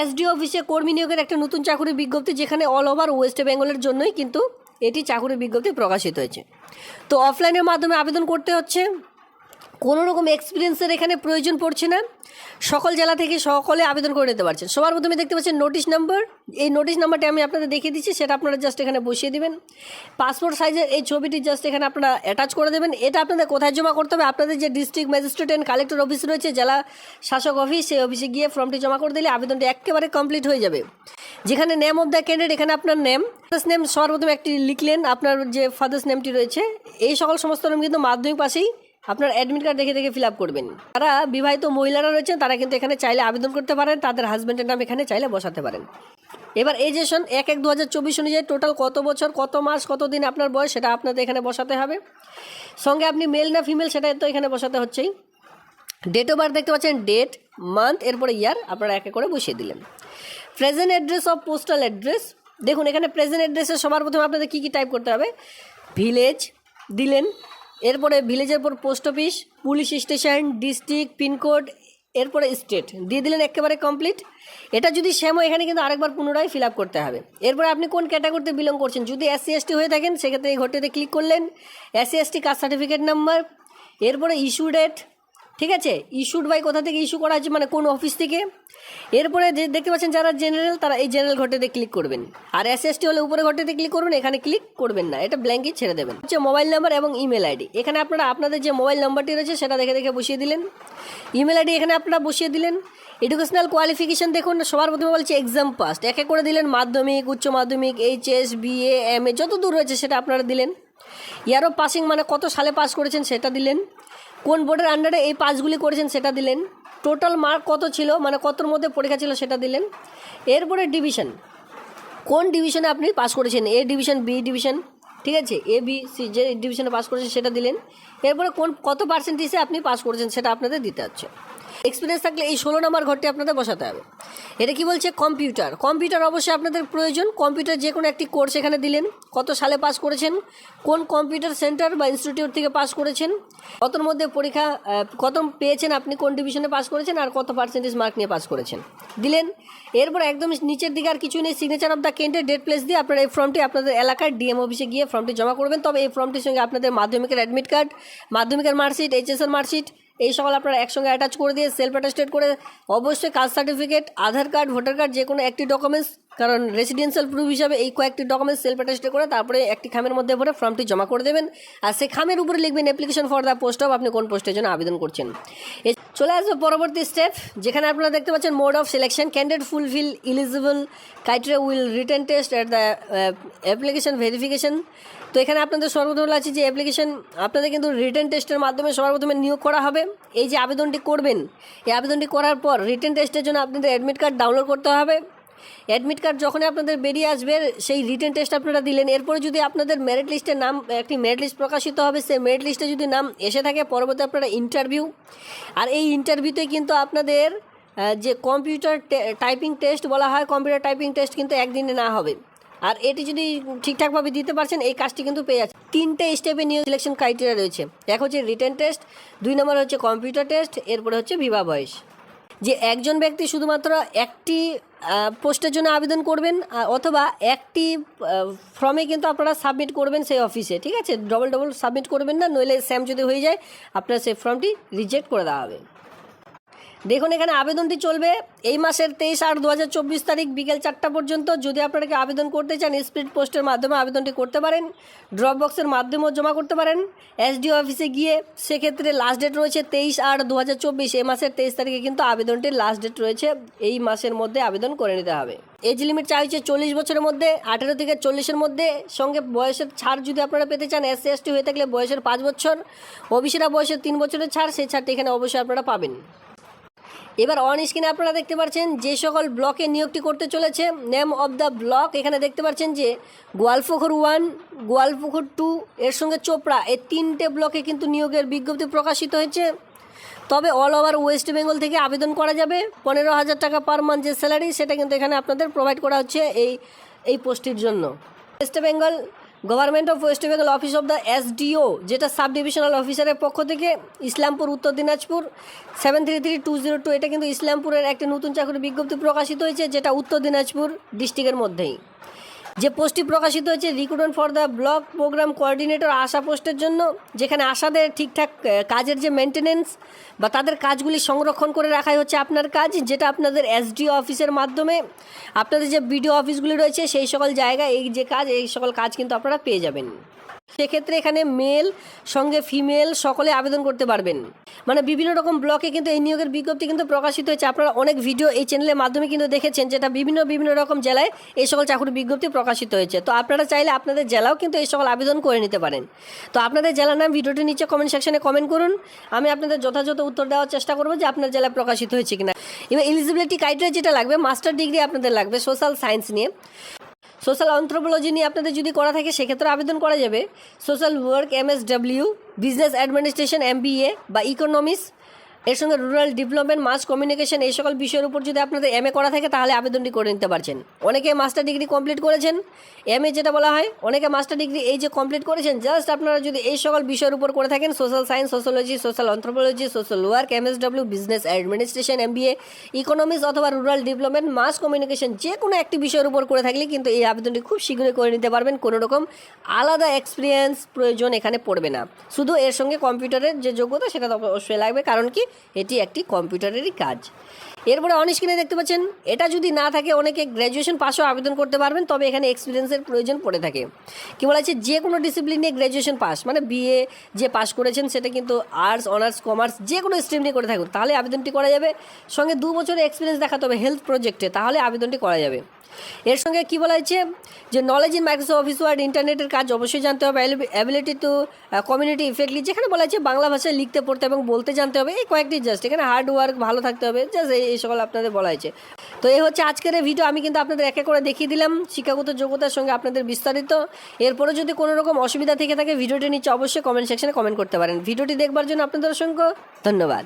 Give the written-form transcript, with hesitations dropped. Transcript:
SD অফিসে কর্মী নিয়োগের একটা নতুন চাকরির বিজ্ঞপ্তি, যেখানে অল ওভার ওয়েস্ট বেঙ্গলের জন্যই কিন্তু এটি চাকরির বিজ্ঞপ্তি প্রকাশিত হয়েছে। তো অফলাইনের মাধ্যমে আবেদন করতে হচ্ছে, কোনো রকম এক্সপিরিয়েন্সের এখানে প্রয়োজন পড়ছে না, সকল জেলা থেকে সকলে আবেদন করে নিতে পারছেন। সবার প্রথমে দেখতে পাচ্ছেন নোটিশ নাম্বার, এই নোটিশ নাম্বারটি আমি আপনাদের দেখিয়ে দিচ্ছি, সেটা আপনারা জাস্ট এখানে বসিয়ে দেবেন। পাসপোর্ট সাইজের এই ছবিটি জাস্ট এখানে আপনারা অ্যাটাচ করে দেবেন। এটা আপনাদের কোথায় জমা করতে হবে? আপনাদের যে district magistrate and collector office রয়েছে, জেলা শাসক অফিস, সেই অফিসে গিয়ে ফর্মটি জমা করে দিলে আবেদনটি একেবারে কমপ্লিট হয়ে যাবে। যেখানে নেম অফ দ্য ক্যান্ডিডেট, এখানে আপনার ফাদার্স নেম সর্বপ্রথমে একটি লিখলেন, আপনার যে ফাদার্স নেমটি রয়েছে, এই সমস্ত নাম কিন্তু মাধ্যমিক পাশেই আপনার অ্যাডমিট কার্ড দেখে ফিল আপ করবেন। যারা বিবাহিত মহিলারা রয়েছেন তারা কিন্তু এখানে চাইলে আবেদন করতে পারেন, তাদের হাজব্যান্ডের নাম এখানে চাইলে বসাতে পারেন। এবার এজেশন 1/1/2024 অনুযায়ী টোটাল কত বছর, কত মাস, কত দিন আপনার বয়স, সেটা আপনাদের এখানে বসাতে হবে। সঙ্গে আপনি মেল না ফিমেল সেটা তো এখানে বসাতে হচ্ছেই। ডেট অফ বার্থ দেখতে পাচ্ছেন, ডেট, মান্থ, এরপরে ইয়ার আপনারা একে করে বসিয়ে দিলেন। Present address of postal address, দেখুন এখানে প্রেজেন্ট অ্যাড্রেসে সবার প্রথমে আপনাদের কী কী টাইপ করতে হবে? ভিলেজ দিলেন, এরপরে ভিলেজের পর post office, police station, district, pin code, এরপরে স্টেট দিয়ে দিলেন, একেবারে কমপ্লিট। এটা যদি সেম হয় এখানে কিন্তু আরেকবার পুনরায় ফিল আপ করতে হবে। এরপরে আপনি কোন ক্যাটাগরিতে বিলং করছেন, যদি SC/ST হয়ে থাকেন সেক্ষেত্রে এই ঘরটিতে ক্লিক করলেন, SC/ST কাস্ট সার্টিফিকেট নাম্বার, এরপরে ইস্যু ডেট, ঠিক আছে, ইস্যুড বাই কোথা থেকে ইস্যু করা হচ্ছে, মানে কোন অফিস থেকে। এরপরে যে দেখতে পাচ্ছেন যারা জেনারেল, তারা এই জেনারেল ঘরটিতে ক্লিক করবেন, আর SC/ST হলে উপরে ঘরটিতে ক্লিক করবেন, এখানে ক্লিক করবেন না, এটা ব্ল্যাঙ্কই ছেড়ে দেবেন। হচ্ছে মোবাইল নাম্বার এবং ইমেল আইডি, এখানে আপনারা আপনাদের যে মোবাইল নাম্বারটি রয়েছে সেটা দেখে বসিয়ে দিলেন। ইমেল আইডি এখানে আপনারা বসিয়ে দিলেন। এডুকেশনাল কোয়ালিফিকেশন দেখুন, সবার প্রথমে বলছে এক্সাম পাস্ট, একে করে দিলেন, মাধ্যমিক, উচ্চ মাধ্যমিক, HS, BA, MA যত দূর রয়েছে সেটা আপনারা দিলেন। ইয়ার অফ পাসিং মানে কত সালে পাস করেছেন সেটা দিলেন। কোন বোর্ডের আন্ডারে এই পাসগুলি করেছেন সেটা দিলেন। টোটাল মার্ক কত ছিল, মানে কতর মধ্যে পরীক্ষা ছিল সেটা দিলেন। এরপরে ডিভিশন, কোন ডিভিশনে আপনি পাস করেছেন, A ডিভিশন, B ডিভিশন, ঠিক আছে, ABC যে ডিভিশনে পাস করেছেন সেটা দিলেন। এরপরে কত পার্সেন্টেজে আপনি পাস করেছেন সেটা আপনাদের দিতে হচ্ছে। এক্সপিরিয়েন্স থাকলে এই 16 নম্বর ঘরটি আপনাদের বসাতে হবে। এটা কি বলছে? কম্পিউটার অবশ্যই আপনাদের প্রয়োজন। কম্পিউটার যে কোনো একটি কোর্স এখানে দিলেন, কত সালে পাস করেছেন, কোন কম্পিউটার সেন্টার বা ইনস্টিটিউট থেকে পাস করেছেন, কতর মধ্যে পরীক্ষা কত পেয়েছেন, আপনি কোন ডিভিশনে পাস করেছেন, আর কত পার্সেন্টেজ মার্ক নিয়ে পাস করেছেন দিলেন। এরপর একদম নিচের দিকে আর কিছু নেই, signature of the candidate, date, place দিয়ে আপনারা এই ফর্মটি আপনাদের এলাকার DM অফিসে গিয়ে ফর্মটি জমা করবেন। তবে এই ফর্মটির সঙ্গে আপনাদের মাধ্যমিকের অ্যাডমিট কার্ড, মাধ্যমিকের মার্কশিট, HSL মার্কশিট এই সকল আপনারা একসঙ্গে অ্যাটাচ করে দিয়ে সেলফ অ্যাটাস্টেড করে অবশ্যই কাস্ট সার্টিফিকেট, আধার কার্ড, ভোটার কার্ড যে কোনো একটি ডকুমেন্টস, কারণ রেসিডেন্সিয়াল প্রুফ হিসাবে এই কয়েকটি ডকুমেন্টস সেলফ অ্যাটাস্টেড করে তারপরে একটি খামের মধ্যে ভরে ফর্মটি জমা করে দেবেন। আর সেই খামের উপরে লিখবেন application for the post of, আপনি কোন পোস্টের জন্য আবেদন করছেন। চলে আসবে পরবর্তী স্টেপ, যেখানে আপনারা দেখতে পাচ্ছেন mode of selection, candidate fulfil eligible criteria will written test at the application verification. তো এখানে আপনাদের সর্বপ্রথম আছে যে অ্যাপ্লিকেশন, আপনাদের কিন্তু রিটেন টেস্টের মাধ্যমে সবার প্রথমে নিয়োগ করা হবে। এই যে আবেদনটি করবেন, এই আবেদনটি করার পর রিটেন টেস্টের জন্য আপনাদের অ্যাডমিট কার্ড ডাউনলোড করতে হবে। অ্যাডমিট কার্ড যখনই আপনাদের বেরিয়ে আসবে, সেই রিটেন টেস্ট আপনারা দিলেন। এরপরে যদি আপনাদের মেরিট লিস্টের নাম, একটি মেরিট লিস্ট প্রকাশিত হবে, সেই মেরিট লিস্টে যদি নাম এসে থাকে, পরবর্তী আপনারা ইন্টারভিউ, আর এই ইন্টারভিউতে কিন্তু আপনাদের যে কম্পিউটার টাইপিং টেস্ট বলা হয়, কম্পিউটার টাইপিং টেস্ট কিন্তু একদিনে না হবে। আর এটি যদি ঠিকঠাকভাবে দিতে পারছেন, এই কাজটি কিন্তু পেয়ে যাচ্ছে। 3টে স্টেপে নিয়োগ সিলেকশন ক্রাইটেরিয়া রয়েছে। এক হচ্ছে রিটেন টেস্ট, 2 নম্বর হচ্ছে কম্পিউটার টেস্ট, এরপরে হচ্ছে বিবাহ বয়স। যে একজন ব্যক্তি শুধুমাত্র একটি পোস্টের জন্য আবেদন করবেন, অথবা একটি ফর্মে কিন্তু আপনারা সাবমিট করবেন সেই অফিসে, ঠিক আছে, ডবল সাবমিট করবেন না, নইলে স্যাম যদি হয়ে যায় আপনার সেই ফর্মটি রিজেক্ট করে দেওয়া হবে। দেখুন এখানে আবেদনটি চলবে এই মাসের 23/8/2024 তারিখ বিকেল 4টা পর্যন্ত। যদি আপনারা আবেদন করতে চান, স্পিড পোস্টের মাধ্যমে আবেদনটি করতে পারেন, ড্রপ বক্সের মাধ্যমেও জমা করতে পারেন SDO অফিসে গিয়ে। সেক্ষেত্রে লাস্ট ডেট রয়েছে 23/8/2024, এই মাসের 23 তারিখে কিন্তু আবেদনটির লাস্ট ডেট রয়েছে। এই মাসের মধ্যে আবেদন করে নিতে হবে। এজ লিমিট চাইছে 40 বছরের মধ্যে, 18 থেকে 40-এর মধ্যে। সঙ্গে বয়সের ছাড় যদি আপনারা পেতে চান, SC/ST হয়ে থাকলে বয়সের 5 বছর, ওবিসিরা বয়সের 3 বছরের ছাড়, সেই ছাড়টি এখানে অবশ্যই আপনারা পাবেন। এবার অন স্ক্রিনে আপনারা দেখতে পাচ্ছেন যে সকল ব্লকে নিয়োগটি করতে চলেছে, নেম অফ দ্য ব্লক। এখানে দেখতে পাচ্ছেন যে গোয়ালপুকুর 1, গোয়ালপুকুর 2, এর সঙ্গে চোপড়া, এই 3টে ব্লকে কিন্তু নিয়োগের বিজ্ঞপ্তি প্রকাশিত হয়েছে। তবে অল ওভার ওয়েস্ট বেঙ্গল থেকে আবেদন করা যাবে। 15,000 টাকা পার মান্থ যে স্যালারি, সেটা কিন্তু এখানে আপনাদের প্রোভাইড করা হচ্ছে এই পোস্টের জন্য। West Bengal government of West Bengal office of the SDO, যেটা সাব ডিভিশনাল অফিসারের পক্ষ থেকে ইসলামপুর, উত্তর দিনাজপুর 733202, এটা কিন্তু ইসলামপুরের একটি নতুন চাকরি বিজ্ঞপ্তি প্রকাশিত হয়েছে, যেটা উত্তর দিনাজপুর ডিস্ট্রিক্টের মধ্যেই। যে পোস্টটি প্রকাশিত হয়েছে recruitment for the block programme coordinator ASHA পোস্টের জন্য, যেখানে আশাদের ঠিকঠাক কাজের যে মেনটেনেন্স বা তাদের কাজগুলি সংরক্ষণ করে রাখাই হচ্ছে আপনার কাজ, যেটা আপনাদের SDO অফিসের মাধ্যমে আপনাদের যে BDO অফিসগুলি রয়েছে সেই সকল জায়গায় এই সকল কাজ কিন্তু আপনারা পেয়ে যাবেন। সেক্ষেত্রে এখানে মেল সঙ্গে ফিমেল সকলে আবেদন করতে পারবেন। মানে বিভিন্ন রকম ব্লকে কিন্তু এই নিয়োগের বিজ্ঞপ্তি কিন্তু প্রকাশিত হয়েছে। আপনারা অনেক ভিডিও এই চ্যানেলের মাধ্যমে কিন্তু দেখেছেন, যেটা বিভিন্ন রকম জেলায় এই সকল চাকরির বিজ্ঞপ্তি প্রকাশিত হয়েছে। তো আপনারা চাইলে আপনাদের জেলাও কিন্তু এই সকল আবেদন করে নিতে পারেন। তো আপনাদের জেলার নাম ভিডিওটির নিচে কমেন্ট সেকশনে কমেন্ট করুন, আমি আপনাদের যথাযথ উত্তর দেওয়ার চেষ্টা করবো যে আপনার জেলায় প্রকাশিত হয়েছে কিনা। এবার এলিজিবিলিটি ক্রাইটেরিয়া যেটা লাগবে, মাস্টার ডিগ্রি আপনাদের লাগবে সোশ্যাল সায়েন্স নিয়ে। সোশ্যাল অ্যানথ্রোপোলজি নিয়ে আপনাদের যদি করা থাকে সেক্ষেত্রে আবেদন করা যাবে। Social work MSW, business administration MBA বা ইকোনমিক্স, এর সঙ্গে রুরাল ডেভেলপমেন্ট, মাস কমিউনিকেশন, এই সকল বিষয়ের উপর যদি আপনাদের MA করা থাকে তাহলে আবেদনটি করে নিতে পারছেন। অনেকে মাস্টার ডিগ্রি কমপ্লিট করেছেন, MA যেটা বলা হয়, অনেকে মাস্টার ডিগ্রি এই যে কমপ্লিট করেছেন, জাস্ট আপনারা যদি এই সকল বিষয়ের উপর করে থাকেন, social science, sociology, social anthropology, social work MSW, business administration MBA, economics অথবা রুরাল ডেভেলপমেন্ট, মাস কমিউনিকেশন, যে কোনো একটি বিষয়ের উপর করে থাকলে কিন্তু এই আবেদনটি খুব শীঘ্রই করে নিতে পারবেন। কোনো রকম আলাদা এক্সপিরিয়েন্স প্রয়োজন এখানে পড়বে না, শুধু এর সঙ্গে কম্পিউটারের যে যোগ্যতা সেটা তো অবশ্যই লাগবে, কারণ কি এটি একটি কম্পিউটারেরই কাজ। এরপরে অন স্ক্রিনে দেখতে পাচ্ছেন, এটা যদি না থাকে অনেকে গ্র্যাজুয়েশন পাসও আবেদন করতে পারবেন, তবে এখানে এক্সপিরিয়েন্সের প্রয়োজন পড়ে থাকে। কী বলা হচ্ছে, যে কোনো ডিসিপ্লিন নিয়ে গ্র্যাজুয়েশন পাস, মানে BA যে পাস করেছেন সেটা কিন্তু আর্টস, অনার্স, কমার্স যে কোনো স্ট্রিম নিয়ে করে থাকুন তাহলে আবেদনটি করা যাবে। সঙ্গে 2 বছরের এক্সপিরিয়েন্স দেখাতে হবে হেলথ প্রজেক্টে, তাহলে আবেদনটি করা যাবে। এর সঙ্গে কী বলা হয়েছে যে knowledge in Microsoft Office Word, ইন্টারনেটের কাজ অবশ্যই জানতে হবে। অ্যাবিলিটি টু কমিউনিটি ইফেক্টলি, যেখানে বলা হয়েছে বাংলা ভাষায় লিখতে, পড়তে এবং বলতে জানতে হবে, এই কয়েকটি জাস্ট। এখানে হার্ড ওয়ার্ক ভালো থাকতে হবে, জাস্ট এই সকল আপনাদের বলা হয়েছে। তো এই হচ্ছে আজকের এই ভিডিও, আমি কিন্তু আপনাদের এক এক করে দেখিয়ে দিলাম শিক্ষাগত যোগ্যতার সঙ্গে আপনাদের বিস্তারিত। এরপরে যদি কোনো রকম অসুবিধা থেকে থাকে ভিডিওটি নিচে অবশ্যই কমেন্ট সেকশনে কমেন্ট করতে পারেন। ভিডিওটি দেখবার জন্য আপনাদের অসংখ্য ধন্যবাদ।